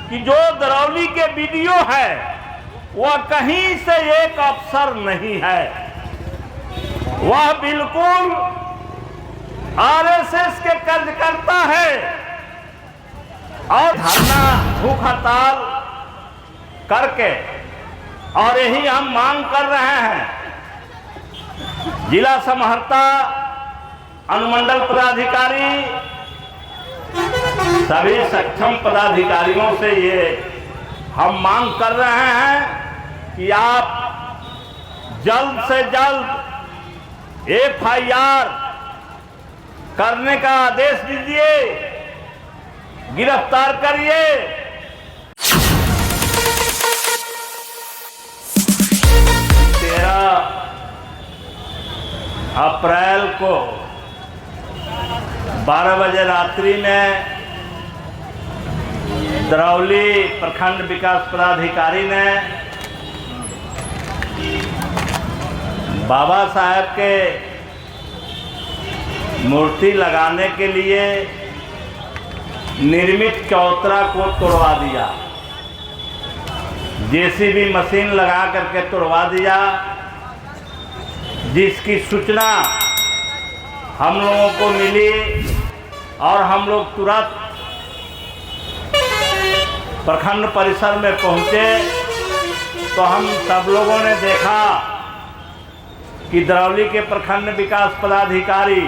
कि जो दरौली के वीडियो है वह कहीं से एक अफसर नहीं है, वह बिल्कुल आरएसएस के कार्यकर्ता है। और धरना भूख हड़ताल करके, और यही हम मांग कर रहे हैं, जिला समाहर्ता, अनुमंडल पदाधिकारी, सभी सक्षम पदाधिकारियों से ये हम मांग कर रहे हैं कि आप जल्द से जल्द एफआईआर करने का आदेश दीजिए, गिरफ्तार करिए। 13 अप्रैल को 12 बजे रात्रि में दरौली प्रखंड विकास पदाधिकारी ने बाबा साहब के मूर्ति लगाने के लिए निर्मित चौतरा को तोड़वा दिया, जेसीबी मशीन लगा करके तोड़वा दिया, जिसकी सूचना हम लोगों को मिली और हम लोग तुरंत प्रखंड परिसर में पहुंचे तो हम सब लोगों ने देखा कि दरौली के प्रखंड विकास पदाधिकारी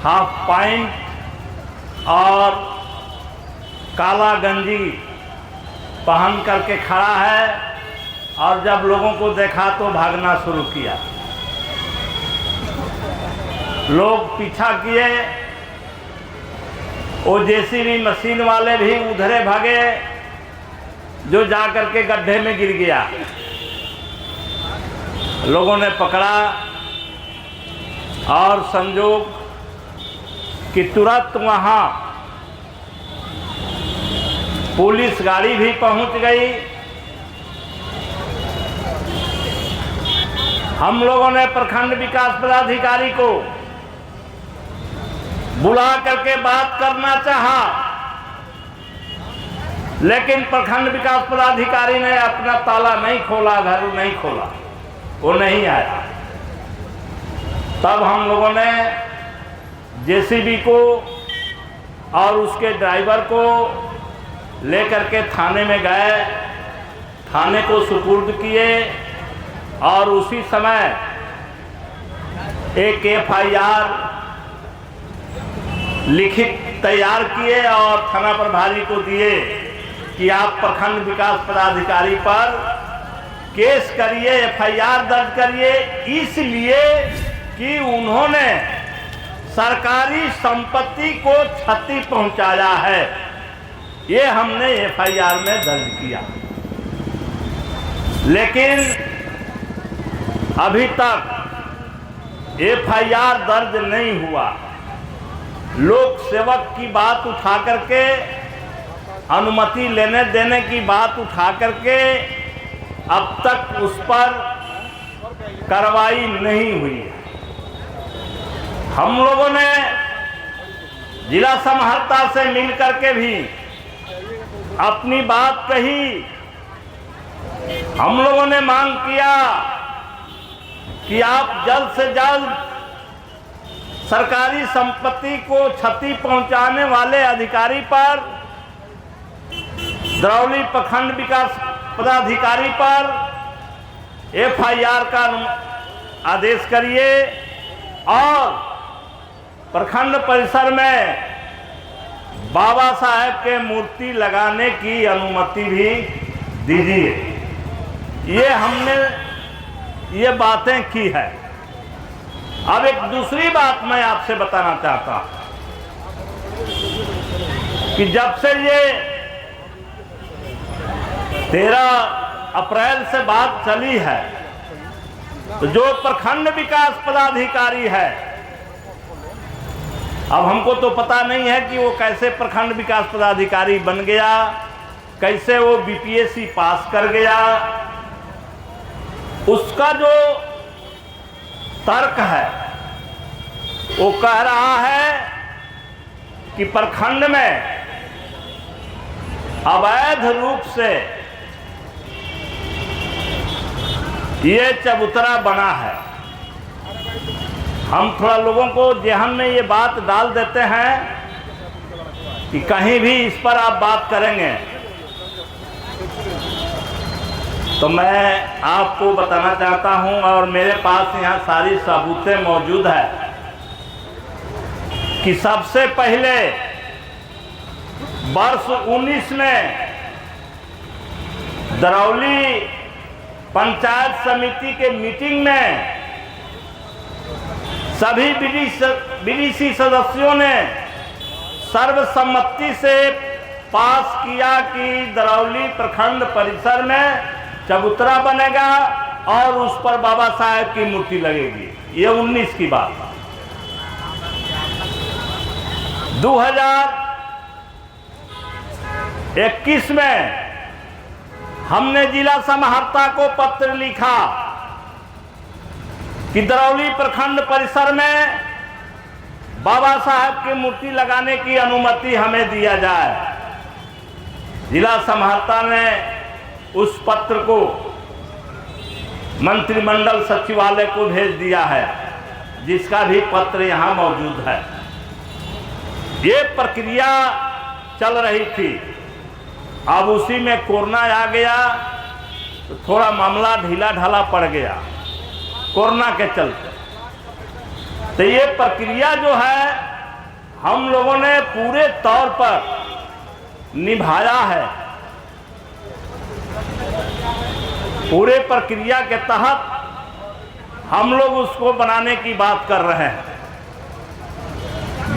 हाफ पैंट और काला गंजी पहन करके खड़ा है, और जब लोगों को देखा तो भागना शुरू किया। लोग पीछा किए, वो जेसीबी मशीन वाले भी उधरे भागे, जो जा करके गड्ढे में गिर गया। लोगों ने पकड़ा और संजोग कि तुरंत वहां पुलिस गाड़ी भी पहुंच गई। हम लोगों ने प्रखंड विकास पदाधिकारी को बुला करके बात करना चाहा, लेकिन प्रखंड विकास पदाधिकारी ने अपना ताला नहीं खोला, घर नहीं खोला, वो नहीं आया। तब हम लोगों ने जेसीबी को और उसके ड्राइवर को लेकर के थाने में गए, थाने को सुपुर्द किए और उसी समय एक एफआईआर लिखित तैयार किए और थाना प्रभारी को दिए कि आप प्रखंड विकास पदाधिकारी पर केस करिए, एफआईआर दर्ज करिए, इसलिए कि उन्होंने सरकारी संपत्ति को क्षति पहुंचाया है। ये हमने एफआईआर में दर्ज किया, लेकिन अभी तक एफआईआर दर्ज नहीं हुआ। लोक सेवक की बात उठा करके, अनुमति लेने देने की बात उठा करके अब तक उस पर कार्रवाई नहीं हुई है। हम लोगों ने जिला समाहर्ता से मिल करके भी अपनी बात कही। हम लोगों ने मांग किया कि आप जल्द से जल्द सरकारी संपत्ति को क्षति पहुंचाने वाले अधिकारी पर, दरौली प्रखंड विकास पदाधिकारी पर एफआईआर का आदेश करिए और प्रखंड परिसर में बाबा साहब के मूर्ति लगाने की अनुमति भी दीजिए। ये हमने ये बातें की है। अब एक दूसरी बात मैं आपसे बताना चाहता हूं कि जब से ये 13 अप्रैल से बात चली है, तो जो प्रखंड विकास पदाधिकारी है, अब हमको तो पता नहीं है कि वो कैसे प्रखंड विकास पदाधिकारी बन गया, कैसे वो बीपीएससी पास कर गया। उसका जो तर्क है वो कह रहा है कि प्रखंड में अवैध रूप से ये चबूतरा बना है। हम थोड़ा लोगों को जेहन में ये बात डाल देते हैं कि कहीं भी इस पर आप बात करेंगे तो मैं आपको बताना चाहता हूं, और मेरे पास यहाँ सारी सबूतें मौजूद है कि सबसे पहले वर्ष 19 में दरौली पंचायत समिति के मीटिंग में सभी बीडीसी सदस्यों ने सर्वसम्मति से पास किया कि दरौली प्रखंड परिसर में चबूतरा बनेगा और उस पर बाबा साहेब की मूर्ति लगेगी। ये 19 की बात। 2021 में हमने जिला समाहर्ता को पत्र लिखा कि दरौली प्रखंड परिसर में बाबा साहेब की मूर्ति लगाने की अनुमति हमें दिया जाए। जिला समाहर्ता ने उस पत्र को मंत्रिमंडल सचिवालय को भेज दिया है, जिसका भी पत्र यहाँ मौजूद है। ये प्रक्रिया चल रही थी। अब उसी में कोरोना आ गया तो थोड़ा मामला ढीला ढाला पड़ गया कोरोना के चलते। तो ये प्रक्रिया जो है हम लोगों ने पूरे तौर पर निभाया है। पूरे प्रक्रिया के तहत हम लोग उसको बनाने की बात कर रहे हैं।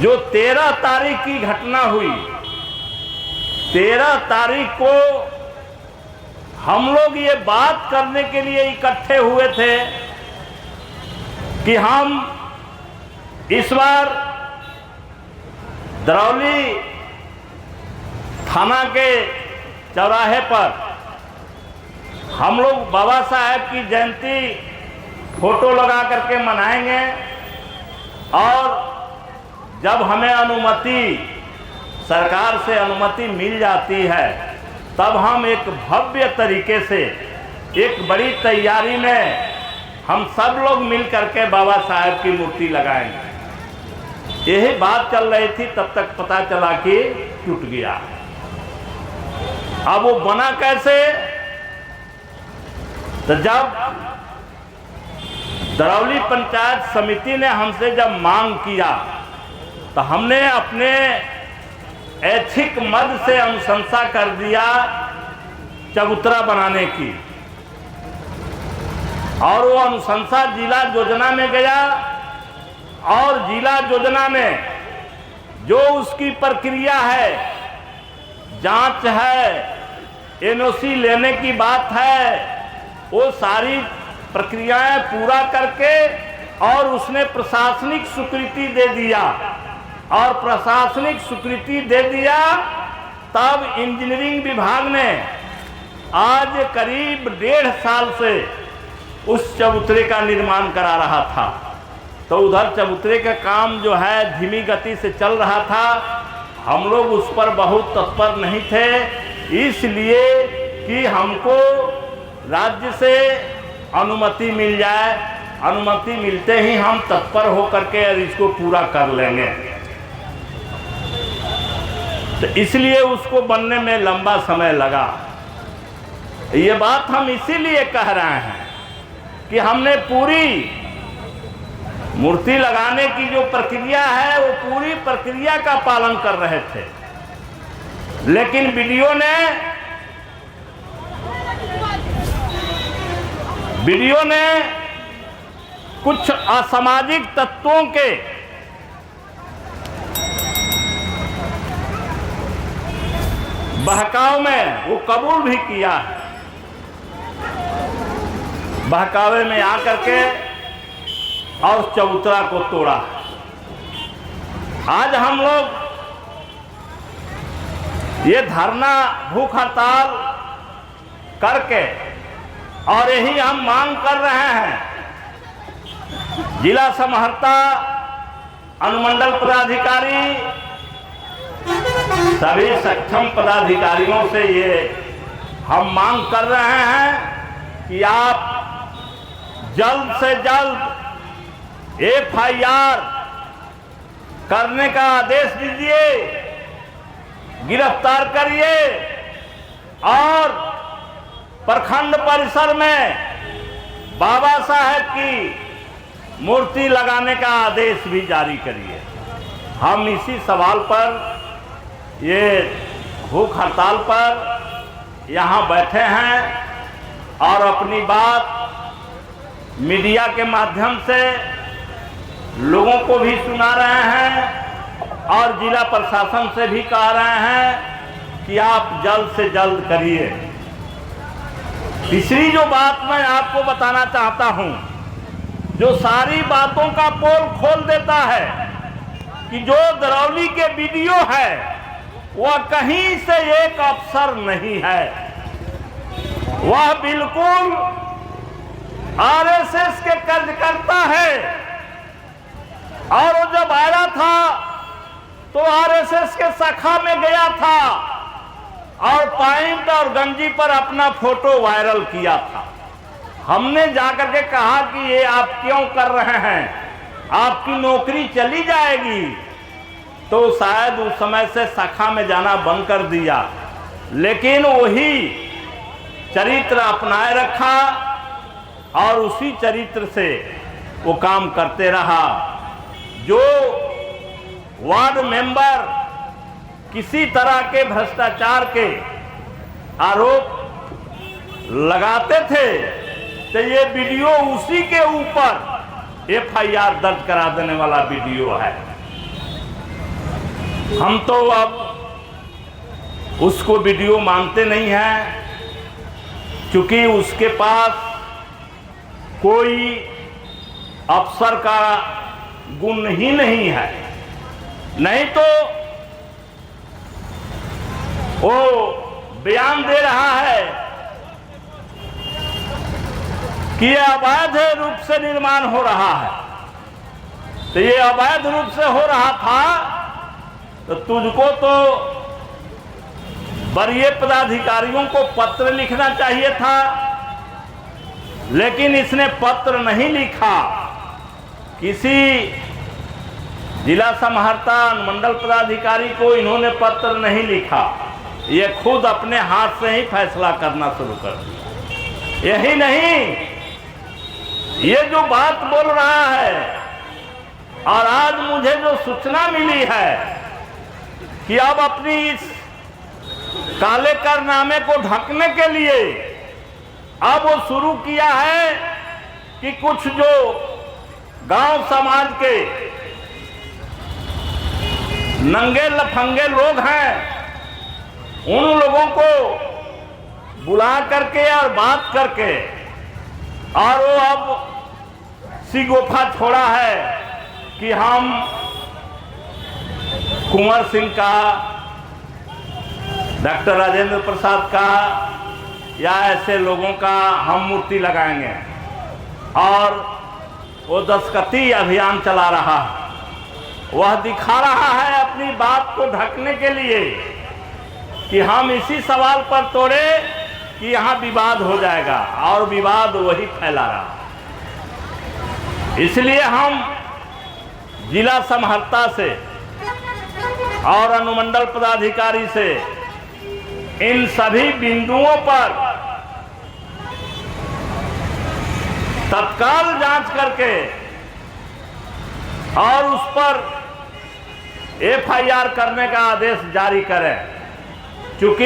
जो 13 तारीख की घटना हुई, 13 तारीख को हम लोग ये बात करने के लिए इकट्ठे हुए थे कि हम इस बार दरौली थाना के चौराहे पर हम लोग बाबा साहेब की जयंती फोटो लगा करके मनाएंगे, और जब हमें अनुमति सरकार से अनुमति मिल जाती है तब हम एक भव्य तरीके से एक बड़ी तैयारी में हम सब लोग मिल करके बाबा साहेब की मूर्ति लगाएंगे। यही बात चल रही थी, तब तक पता चला कि टूट गया। अब वो बना कैसे? तो जब दरौली पंचायत समिति ने हमसे जब मांग किया तो हमने अपने ऐच्छिक मद से अनुशंसा कर दिया चबूतरा बनाने की, और वो अनुशंसा जिला योजना में गया, और जिला योजना में जो उसकी प्रक्रिया है, जांच है, एनओसी लेने की बात है, वो सारी प्रक्रियाएं पूरा करके और उसने प्रशासनिक स्वीकृति दे दिया, और प्रशासनिक स्वीकृति दे दिया तब इंजीनियरिंग विभाग ने आज करीब 1.5 साल से उस चबूतरे का निर्माण करा रहा था। तो उधर चबूतरे का काम जो है धीमी गति से चल रहा था। हम लोग उस पर बहुत तत्पर नहीं थे, इसलिए कि हमको राज्य से अनुमति मिल जाए। अनुमति मिलते ही हम तत्पर होकर के इसको पूरा कर लेंगे। तो इसलिए उसको बनने में लंबा समय लगा। ये बात हम इसीलिए कह रहे हैं कि हमने पूरी मूर्ति लगाने की जो प्रक्रिया है वो पूरी प्रक्रिया का पालन कर रहे थे, लेकिन वीडियो ने कुछ असामाजिक तत्वों के बहकाव में वो कबूल भी किया है। बहकावे में आकर के और चबूतरा को तोड़ा। आज हम लोग ये धरना भूख हड़ताल करके और यही हम मांग कर रहे हैं, जिला समाहर्ता, अनुमंडल पदाधिकारी सभी सक्षम पदाधिकारियों से ये हम मांग कर रहे हैं कि आप जल्द से जल्द एफआईआर करने का आदेश दीजिए, गिरफ्तार करिए और प्रखंड परिसर में बाबा साहेब की मूर्ति लगाने का आदेश भी जारी करिए। हम इसी सवाल पर, ये भूख हड़ताल पर यहाँ बैठे हैं और अपनी बात मीडिया के माध्यम से लोगों को भी सुना रहे हैं और जिला प्रशासन से भी कह रहे हैं कि आप जल्द से जल्द करिए। तीसरी जो बात मैं आपको बताना चाहता हूं, जो सारी बातों का पोल खोल देता है कि जो दरौली के वीडियो है वह कहीं से एक अफसर नहीं है, वह बिल्कुल आरएसएस के कार्यकर्ता है। और वो जब आया था तो आरएसएस के शाखा में गया था और पैंट और गंजी पर अपना फोटो वायरल किया था। हमने जाकर के कहा कि ये आप क्यों कर रहे हैं, आपकी नौकरी चली जाएगी। तो शायद उस समय से शाखा में जाना बंद कर दिया, लेकिन वही चरित्र अपनाए रखा और उसी चरित्र से वो काम करते रहा। जो वार्ड मेंबर किसी तरह के भ्रष्टाचार के आरोप लगाते थे तो ये वीडियो उसी के ऊपर एफआईआर दर्ज करा देने वाला वीडियो है। हम तो अब उसको वीडियो मानते नहीं हैं, क्योंकि उसके पास कोई अफसर का गुण ही नहीं है। नहीं तो वो बयान दे रहा है कि यह अवैध रूप से निर्माण हो रहा है। तो ये अवैध रूप से हो रहा था तो तुझको तो वरीय पदाधिकारियों को पत्र लिखना चाहिए था, लेकिन इसने पत्र नहीं लिखा। किसी जिला समाहर्ता अनुमंडल पदाधिकारी को इन्होंने पत्र नहीं लिखा, ये खुद अपने हाथ से ही फैसला करना शुरू कर दिया। यही नहीं, ये जो बात बोल रहा है और आज मुझे जो सूचना मिली है कि अब अपनी इस काले कारनामे को ढकने के लिए अब वो शुरू किया है कि कुछ जो गांव समाज के नंगे लफंगे लोग हैं उन लोगों को बुला करके और बात करके, और वो अब सिगोफा छोड़ा है कि हम कुंवर सिंह का, डॉक्टर राजेंद्र प्रसाद का या ऐसे लोगों का हम मूर्ति लगाएंगे। और वो दस्तखती अभियान चला रहा है, वह दिखा रहा है अपनी बात को ढकने के लिए कि हम इसी सवाल पर तोड़े कि यहाँ विवाद हो जाएगा, और विवाद वही फैला रहा। इसलिए हम जिला समाहर्ता से और अनुमंडल पदाधिकारी से इन सभी बिंदुओं पर तत्काल जांच करके और उस पर एफआईआर करने का आदेश जारी करें, क्योंकि